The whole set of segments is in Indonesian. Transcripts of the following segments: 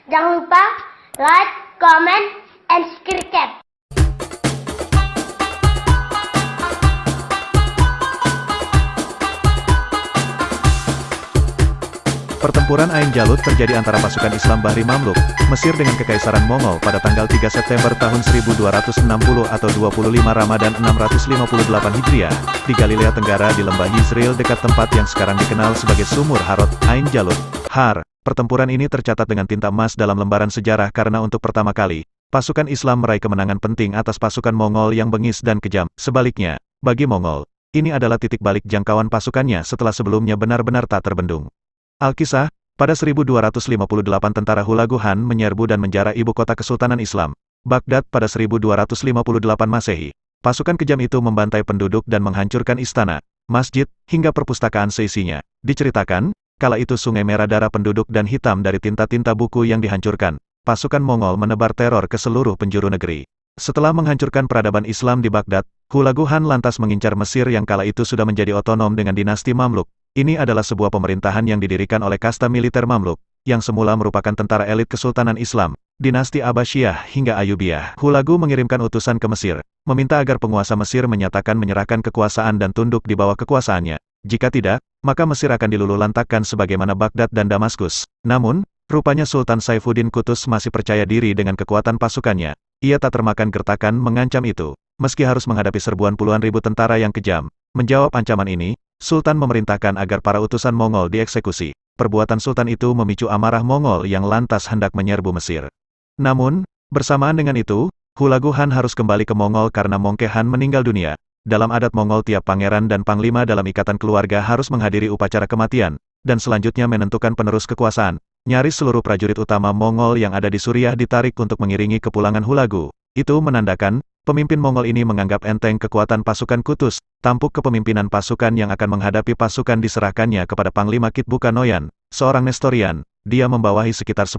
Jangan lupa like, comment, and subscribe. Pertempuran Ain Jalut terjadi antara pasukan Islam Bahri Mamluk, Mesir dengan Kekaisaran Mongol pada tanggal 3 September tahun 1260 atau 25 Ramadan 658 Hijriah, di Galilea Tenggara di lembah Yizril dekat tempat yang sekarang dikenal sebagai Sumur Harod, Ain Jalut. Pertempuran ini tercatat dengan tinta emas dalam lembaran sejarah karena untuk pertama kali, pasukan Islam meraih kemenangan penting atas pasukan Mongol yang bengis dan kejam. Sebaliknya, bagi Mongol, ini adalah titik balik jangkauan pasukannya setelah sebelumnya benar-benar tak terbendung. Alkisah, pada 1258 tentara Hulagu Han menyerbu dan menjara ibu kota Kesultanan Islam, Baghdad pada 1258 Masehi. Pasukan kejam itu membantai penduduk dan menghancurkan istana, masjid, hingga perpustakaan seisinya. Diceritakan, kala itu sungai merah darah penduduk dan hitam dari tinta-tinta buku yang dihancurkan. Pasukan Mongol menebar teror ke seluruh penjuru negeri. Setelah menghancurkan peradaban Islam di Baghdad, Hulagu Han lantas mengincar Mesir yang kala itu sudah menjadi otonom dengan dinasti Mamluk. Ini adalah sebuah pemerintahan yang didirikan oleh kasta militer Mamluk, yang semula merupakan tentara elit Kesultanan Islam, dinasti Abbasiyah hingga Ayyubiyah. Hulagu mengirimkan utusan ke Mesir, meminta agar penguasa Mesir menyatakan menyerahkan kekuasaan dan tunduk di bawah kekuasaannya. Jika tidak, maka Mesir akan diluluhlantakkan sebagaimana Baghdad dan Damaskus. Namun, rupanya Sultan Saifuddin Qutuz masih percaya diri dengan kekuatan pasukannya. Ia tak termakan gertakan mengancam itu, meski harus menghadapi serbuan puluhan ribu tentara yang kejam. Menjawab ancaman ini, Sultan memerintahkan agar para utusan Mongol dieksekusi. Perbuatan Sultan itu memicu amarah Mongol yang lantas hendak menyerbu Mesir. Namun, bersamaan dengan itu, Hulagu Han harus kembali ke Mongol karena Mongke Han meninggal dunia. Dalam adat Mongol tiap pangeran dan panglima dalam ikatan keluarga harus menghadiri upacara kematian, dan selanjutnya menentukan penerus kekuasaan. Nyaris seluruh prajurit utama Mongol yang ada di Suriah ditarik untuk mengiringi kepulangan Hulagu. Itu menandakan, pemimpin Mongol ini menganggap enteng kekuatan pasukan Qutuz. Tampuk kepemimpinan pasukan yang akan menghadapi pasukan diserahkannya kepada Panglima Kitbuka Noyan, seorang Nestorian. Dia membawahi sekitar 10.000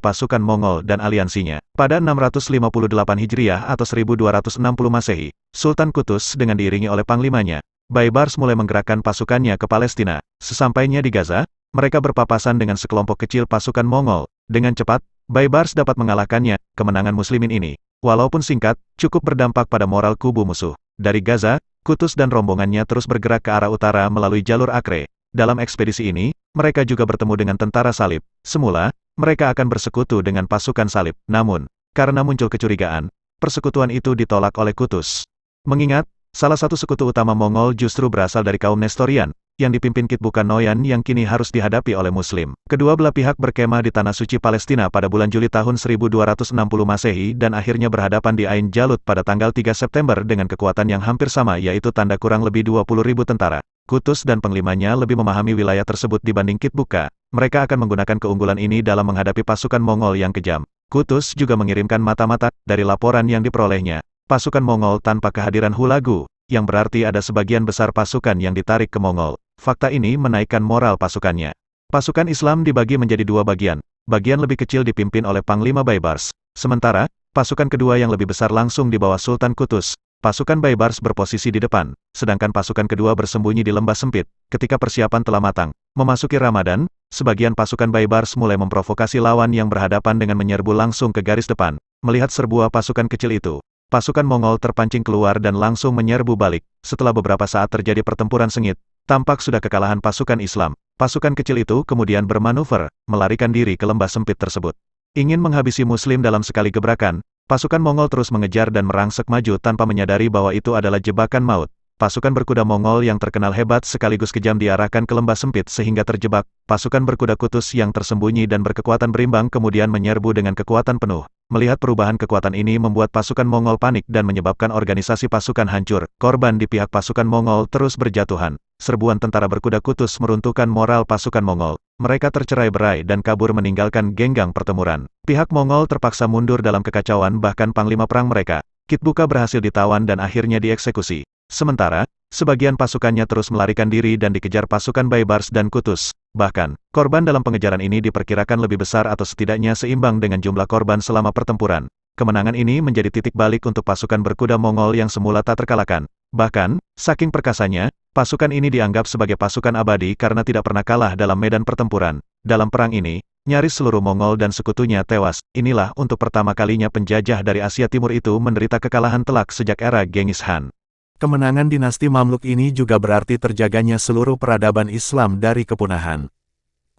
pasukan Mongol dan aliansinya. Pada 658 Hijriah atau 1260 Masehi, Sultan Qutuz dengan diiringi oleh panglimanya, Baibars mulai menggerakkan pasukannya ke Palestina. Sesampainya di Gaza, mereka berpapasan dengan sekelompok kecil pasukan Mongol. Dengan cepat, Baibars dapat mengalahkannya. Kemenangan Muslimin ini, walaupun singkat, cukup berdampak pada moral kubu musuh. Dari Gaza, Qutuz dan rombongannya terus bergerak ke arah utara melalui jalur Acre. Dalam ekspedisi ini, mereka juga bertemu dengan tentara salib. Semula, mereka akan bersekutu dengan pasukan salib. Namun, karena muncul kecurigaan, persekutuan itu ditolak oleh Qutuz. Mengingat, salah satu sekutu utama Mongol justru berasal dari kaum Nestorian, yang dipimpin Kitbuka Noyan yang kini harus dihadapi oleh Muslim. Kedua belah pihak berkemah di Tanah Suci Palestina pada bulan Juli tahun 1260 Masehi dan akhirnya berhadapan di Ain Jalut pada tanggal 3 September dengan kekuatan yang hampir sama yaitu tanda kurang lebih 20.000 tentara. Qutuz dan panglimanya lebih memahami wilayah tersebut dibanding Kitbuka. Mereka akan menggunakan keunggulan ini dalam menghadapi pasukan Mongol yang kejam. Qutuz juga mengirimkan mata-mata dari laporan yang diperolehnya. Pasukan Mongol tanpa kehadiran Hulagu, yang berarti ada sebagian besar pasukan yang ditarik ke Mongol. Fakta ini menaikkan moral pasukannya. Pasukan Islam dibagi menjadi dua bagian. Bagian lebih kecil dipimpin oleh Panglima Baibars. Sementara, pasukan kedua yang lebih besar langsung di bawah Sultan Qutuz. Pasukan Baibars berposisi di depan, sedangkan pasukan kedua bersembunyi di lembah sempit. Ketika persiapan telah matang, memasuki Ramadan, sebagian pasukan Baibars mulai memprovokasi lawan yang berhadapan dengan menyerbu langsung ke garis depan. Melihat serbuah pasukan kecil itu, pasukan Mongol terpancing keluar dan langsung menyerbu balik. Setelah beberapa saat terjadi pertempuran sengit, tampak sudah kekalahan pasukan Islam. Pasukan kecil itu kemudian bermanuver, melarikan diri ke lembah sempit tersebut. Ingin menghabisi Muslim dalam sekali gebrakan, pasukan Mongol terus mengejar dan merangsek maju tanpa menyadari bahwa itu adalah jebakan maut. Pasukan berkuda Mongol yang terkenal hebat sekaligus kejam diarahkan ke lembah sempit sehingga terjebak. Pasukan berkuda Qutuz yang tersembunyi dan berkekuatan berimbang kemudian menyerbu dengan kekuatan penuh. Melihat perubahan kekuatan ini membuat pasukan Mongol panik dan menyebabkan organisasi pasukan hancur. Korban di pihak pasukan Mongol terus berjatuhan. Serbuan tentara berkuda Qutuz meruntuhkan moral pasukan Mongol. Mereka tercerai-berai dan kabur meninggalkan genggang pertempuran. Pihak Mongol terpaksa mundur dalam kekacauan bahkan panglima perang mereka, Kitbuka berhasil ditawan dan akhirnya dieksekusi. Sementara, sebagian pasukannya terus melarikan diri dan dikejar pasukan Baibars dan Qutuz. Bahkan, korban dalam pengejaran ini diperkirakan lebih besar atau setidaknya seimbang dengan jumlah korban selama pertempuran. Kemenangan ini menjadi titik balik untuk pasukan berkuda Mongol yang semula tak terkalahkan. Bahkan, saking perkasanya, pasukan ini dianggap sebagai pasukan abadi karena tidak pernah kalah dalam medan pertempuran. Dalam perang ini, Nyaris seluruh Mongol dan sekutunya tewas. Inilah untuk pertama kalinya penjajah dari Asia Timur itu menderita kekalahan telak sejak era Genghis Khan. Kemenangan dinasti Mamluk ini juga berarti terjaganya seluruh peradaban Islam dari kepunahan.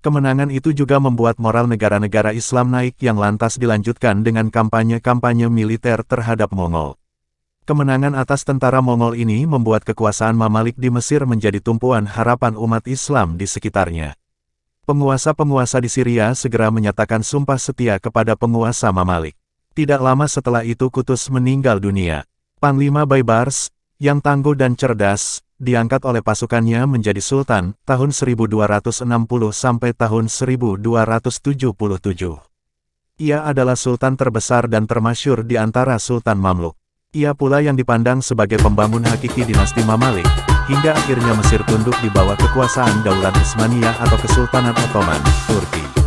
Kemenangan itu juga membuat moral negara-negara Islam naik yang lantas dilanjutkan dengan kampanye-kampanye militer terhadap Mongol. Kemenangan atas tentara Mongol ini membuat kekuasaan Mamalik di Mesir menjadi tumpuan harapan umat Islam di sekitarnya. Penguasa-penguasa di Syria segera menyatakan sumpah setia kepada penguasa Mamalik. Tidak lama setelah itu Qutuz meninggal dunia. Panglima Baybars, yang tangguh dan cerdas, diangkat oleh pasukannya menjadi sultan, tahun 1260 sampai tahun 1277. Ia adalah sultan terbesar dan termasyhur di antara Sultan Mamluk. Ia pula yang dipandang sebagai pembangun hakiki dinasti Mamalik, hingga akhirnya Mesir tunduk di bawah kekuasaan Daulat Utsmaniyah atau Kesultanan Ottoman, Turki.